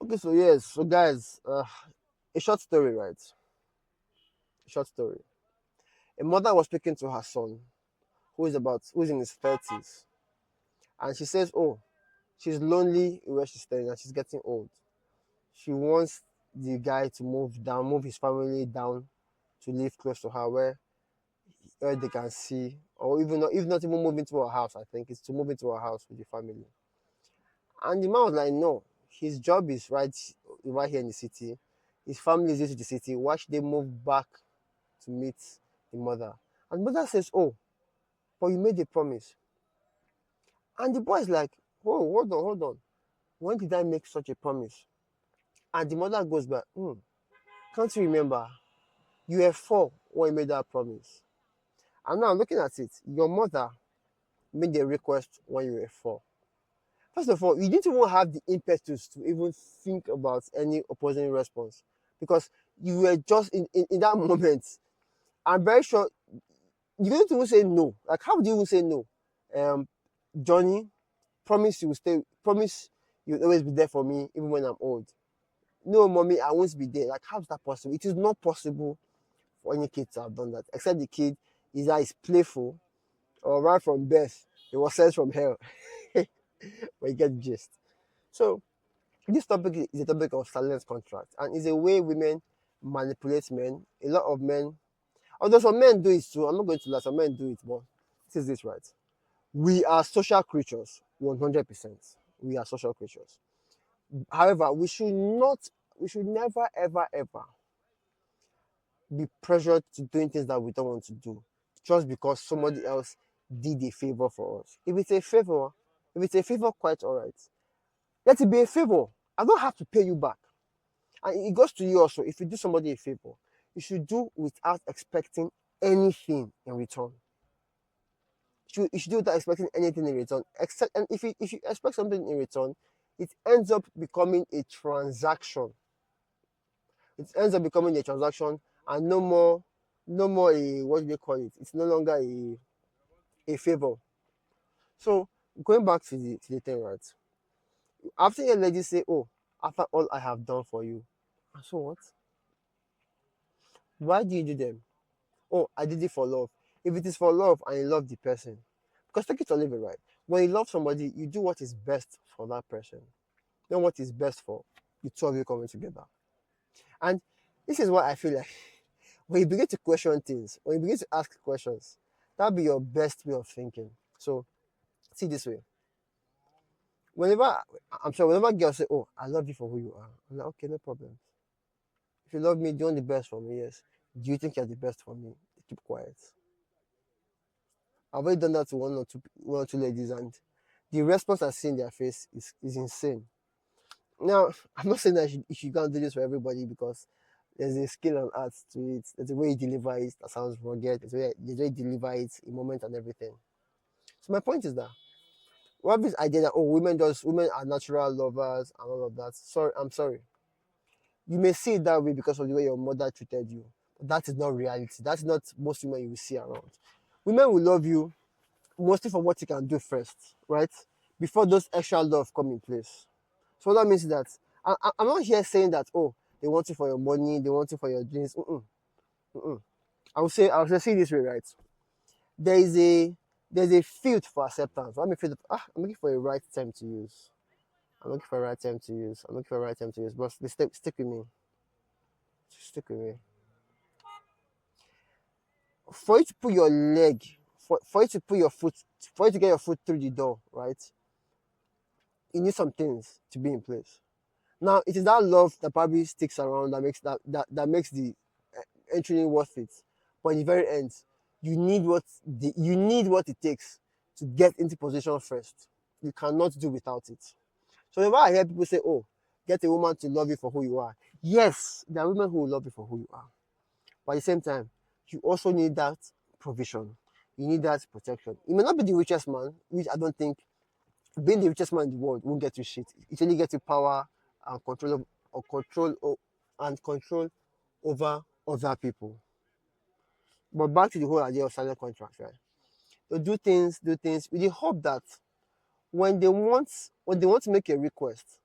Okay, so yes, so guys, a short story, right? A short story. A mother was speaking to her son, who's in his 30s, and she says, "Oh, she's lonely where she's staying, and she's getting old. She wants the guy to move his family down to live close to her, where they can see, or even not, if not even move into her house. I think it's to move into her house with the family." And the man was like, "No, his job is right here in the city. His family is used to the city. Why should they move back to meet the mother?" And the mother says, "Oh, but you made a promise." And the boy is like, "Oh, hold on, hold on. When did I make such a promise?" And the mother goes back, "Can't you remember? You were four when you made that promise." And now looking at it, your mother made a request when you were four. First of all, you didn't even have the impetus to even think about any opposing response because you were just in that moment. I'm very sure you didn't even say no. Like, how would you even say no? Um, Johnny, promise you'll always be there for me even when I'm old. No, mommy, I won't be there. Like, how's that possible? It is not possible for any kid to have done that, except the kid is playful or right from birth. It was sent from hell. But you get the gist. So this topic is a topic of silent contract and is a way women manipulate men. A lot of men, although some men do it too, I'm not going to lie, some men do it, but this right. We are social creatures, 100%. We are social creatures. However, we should never, ever, ever be pressured to doing things that we don't want to do just because somebody else did a favor for us. If it's a favor, quite all right. Let it be a favor. I don't have to pay you back. And it goes to you also. If you do somebody a favor, you should do without expecting anything in return. You should do without expecting anything in return. Except, and if you expect something in return, it ends up becoming a transaction. It ends up becoming a transaction and no more a what do they call it? It's no longer a favor. So going back to the thing, right? After a lady say, "Oh, after all I have done for you," and so what? Why do you do them? "Oh, I did it for love." If it is for love and you love the person, because take it or leave it, right? When you love somebody, you do what is best for that person. Then what is best for the two of you coming together. And this is why I feel like when you begin to question things, when you begin to ask questions, that'll be your best way of thinking. So see this way. Whenever whenever girls say, "Oh, I love you for who you are," I'm like, "Okay, no problem. If you love me, do you want the best for me?" "Yes." "Do you think you're the best for me?" They keep quiet. I've already done that to one or two ladies, and the response I see in their face is insane. Now, I'm not saying that you can't do this for everybody because there's a skill and art to it. There's a way you deliver it that sounds rugged. There's a way you deliver it in moment and everything. So my point is that we have this idea that, oh, women are natural lovers and all of that. Sorry, I'm sorry. You may see it that way because of the way your mother treated you. But that is not reality. That's not most women you will see around. Women will love you mostly for what you can do first, right? Before those extra love come in place. So what that means is that I'm not here saying that, oh, they want you for your money, they want you for your dreams. Mm-mm. I will say see this way, right? There is a there's a field for acceptance. I'm looking for a right term to use. I'm looking for a right term to use. I'm looking for a right term to use. But stick with me. Stick with me. For you to put your leg, for you to put your foot, for you to get your foot through the door, right? You need some things to be in place. Now, it is that love that probably sticks around that makes the entry worth it. But in the very end, you need what it takes to get into position first. You cannot do without it. So whenever I hear people say, "Oh, get a woman to love you for who you are," yes, there are women who will love you for who you are. But at the same time, you also need that provision. You need that protection. You may not be the richest man, which I don't think being the richest man in the world won't get you shit. It only gets you power and control over other people. But back to the whole idea of silent contracts, right? They do things with the hope that when they want to make a request,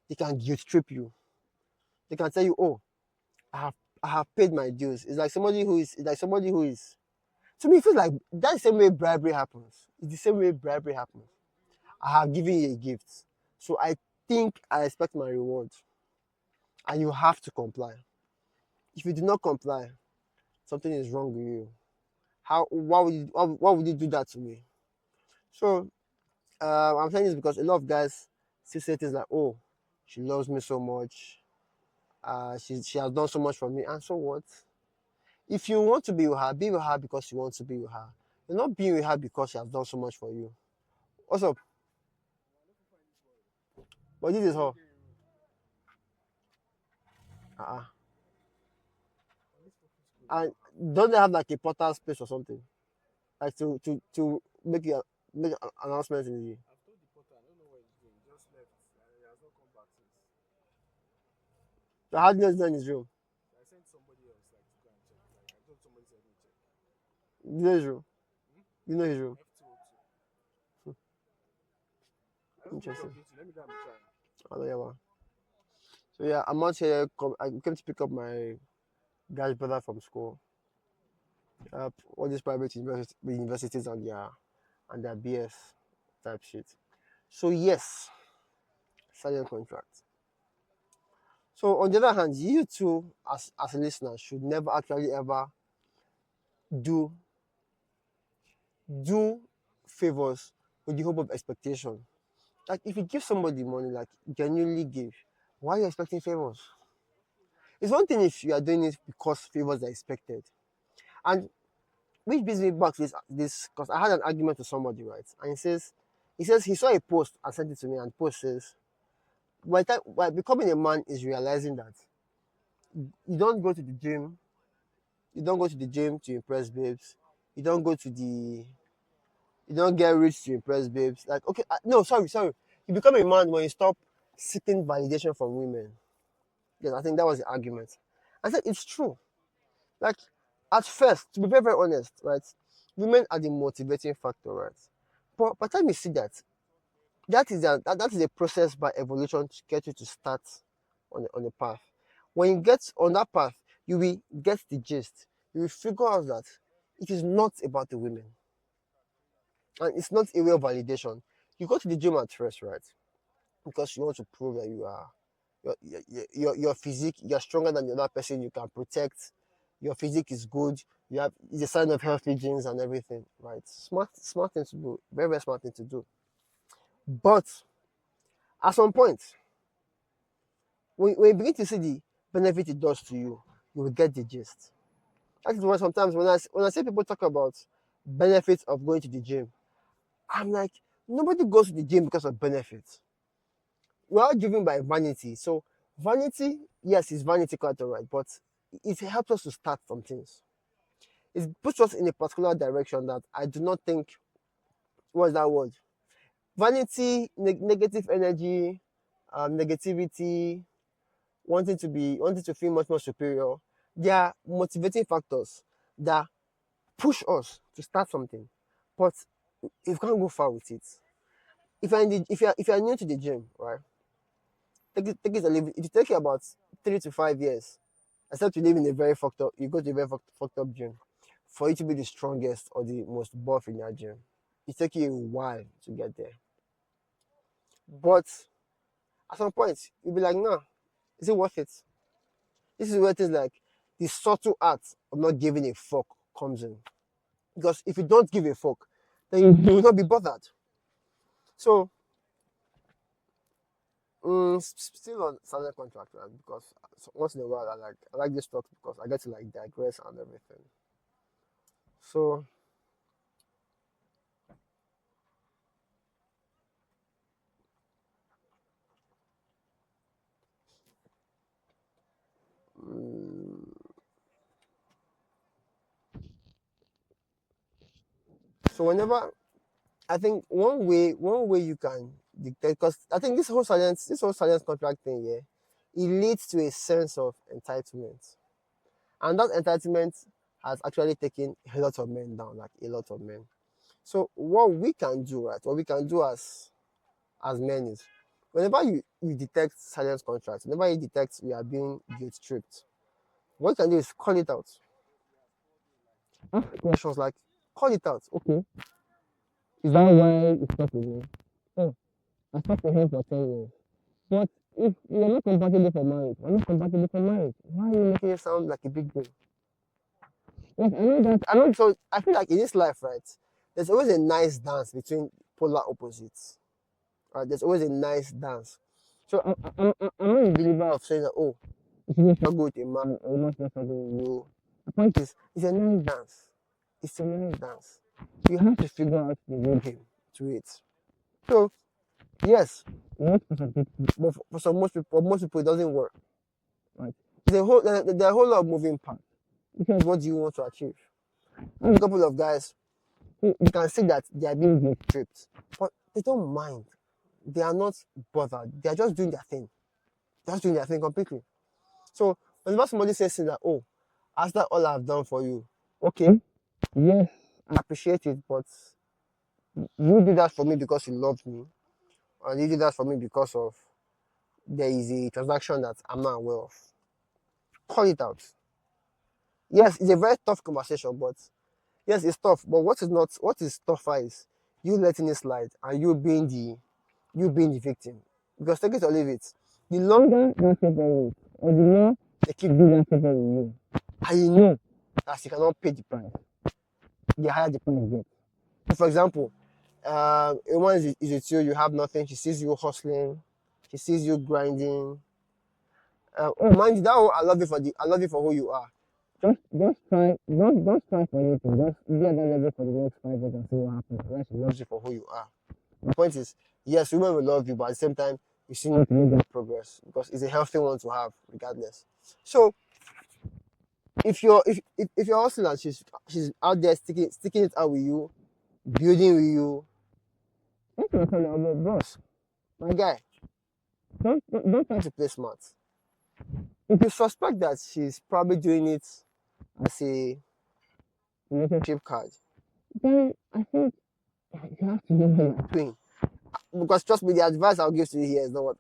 They can guilt trip you. They can tell you, "Oh, I have I have paid my dues." It's like somebody who is. To me, it feels like that's the same way bribery happens. It's the same way bribery happens. I have given you a gift, so I think I expect my reward, and you have to comply. If you do not comply, something is wrong with you. How? Why would you do that to me? So I'm saying this because a lot of guys still say things like, "Oh, she loves me so much. She has done so much for me." And so what? If you want to be with her because you want to be with her. You're not being with her because she has done so much for you. What's up? But this is her. Uh-uh. And don't they have like a portal space or something? Like to make an announcement in the. So how do you know it's not in his room? You know his room. You know his room. Interesting. I know you are. So yeah, I'm out here. I came to pick up my guy's brother from school. All these private universities and their BS type shit. So yes, silent contract. So on the other hand, you too, as a listener, should never actually ever do do favors with the hope of expectation. Like if you give somebody money, like genuinely give, why are you expecting favors? It's one thing if you are doing it because favors are expected. And which brings me back to this because I had an argument with somebody, right? And he says he saw a post and sent it to me, and the post says, by becoming a man is realizing that you don't go to the gym, you don't go to the gym to impress babes, you don't go to the you don't get rich to impress babes. Like, okay, no, sorry. You become a man when you stop seeking validation from women. Yes, I think that was the argument. I said it's true. Like, at first, to be very, very honest, right, women are the motivating factor, right? But by the time you see that, that is a process by evolution to get you to start on a path. When you get on that path, you will get the gist. You will figure out that it is not about the women. And it's not a way of validation. You go to the gym at first, right? Because you want to prove that your physique, you're stronger than the other person, you can protect, your physique is good, you have it's a sign of healthy genes and everything, right? Smart thing to do, very, very smart thing to do. But at some point, when you begin to see the benefit it does to you, you will get the gist. That is why sometimes when I see people talk about benefits of going to the gym, I'm like, nobody goes to the gym because of benefits. We're all driven by vanity. So vanity, yes, is vanity quite alright, but it helps us to start some things. It puts us in a particular direction that I do not think was that word. Vanity, negative energy, negativity, wanting to feel much more superior. They are motivating factors that push us to start something. But you can't go far with it. If you're new to the gym, right? Take it a little. If you take it about 3 to 5 years, except you live in a very fucked up, you go to a very fucked up gym, for you to be the strongest or the most buff in that gym, it takes you a while to get there. But at some point, you'll be like, nah, is it worth it? This is where things like the subtle art of not giving a fuck comes in. Because if you don't give a fuck, then you will not be bothered. So, still on silent contract, right? Because once in a while, I like this talk because I get to like digress and everything. So, mm, so whenever I think one way you can dictate, because I think this whole silence contract thing, yeah, it leads to a sense of entitlement, and that entitlement has actually taken a lot of men down, like a lot of men. So what we can do, right? What we can do as men is whenever you detect silent contracts, whenever you detect you are being guilt tripped, what you can do is call it out. Ask questions like, call it out. Okay, is that why you stopped with me? Oh, I stopped with him for 10 years. But if you're not compatible for marriage, I'm not compatible for marriage. Why are you making it sound like a big deal? Yes, I know that. I know. So I feel like in this life, right, there's always a nice dance between polar opposites. Right? There's always a nice dance. So I'm not a believer of saying that, oh, if you struggle with a man, or not struggle with you. The point is, it's a nice dance. It's a nice dance. You have to figure out the rhythm to it. So yes, most people, but for some most people it doesn't work. Right? There are a whole lot of moving parts. Because what do you want to achieve? A couple of guys, you can see that they are being guilt tripped, but they don't mind. They are not bothered. They are just doing their thing. Just doing their thing completely. So whenever somebody says that, oh, after all I've done for you, okay, yes, I appreciate it, but you did that for me because you loved me, or you did that for me because of there is a transaction that I'm not aware of. Call it out. Yes, it's a very tough conversation, but yes, it's tough. But what is tougher is you letting it slide and you being the victim. Because take it or leave it. The longer that people wait, or the more they keep doing that favor with you, and you know that you cannot pay the price, the higher the price gets. So for example, a woman is with you, you have nothing, she sees you hustling, she sees you grinding. Oh, mind you, I love you I love you for who you are. Just try, don't try for anything. Just be at that level for the next 5 years and see what happens. Unless she loves you for who you are. The point is, yes, women will love you, but at the same time, you still need to make that progress because it's a healthy one to have, regardless. So, if you're hustling and she's out there sticking it out with you, building with you, don't tell her, oh, boss, my guy, don't try to play smart. If you suspect that she's probably doing it as a relationship card, then I think you have to know what you're doing. Because trust me, the advice I'll give to you here is not what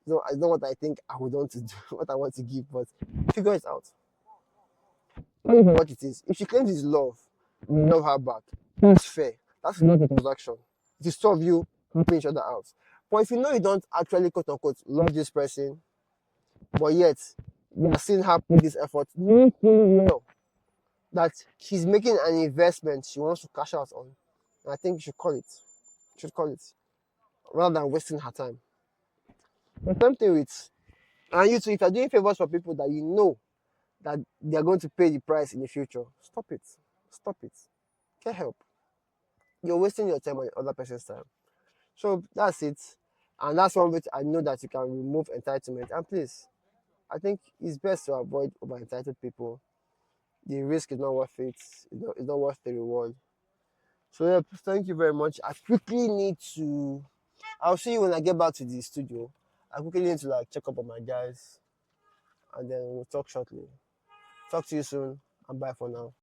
it's not what I think I would want to do, what I want to give, but figure it out. Tell me what it is. If she claims it's love, you love her back, that's fair. That's not a transaction. It is two of you helping each other out. But if you know you don't actually quote unquote love this person, but yet you are seeing her put this effort, you know that she's making an investment she wants to cash out on. And I think you should call it. You should call it. Rather than wasting her time. The same thing with, and you too, if you're doing favors for people that you know that they're going to pay the price in the future, stop it. Stop it. Get help. You're wasting your time on the other person's time. So that's it. And that's one way I know that you can remove entitlement. And please, I think it's best to avoid over entitled people. The risk is not worth it. It's not worth the reward. So yeah, thank you very much. I quickly need to. I'll see you when I get back to the studio. I quickly need to like check up on my guys, and then we'll talk shortly. Talk to you soon, and bye for now.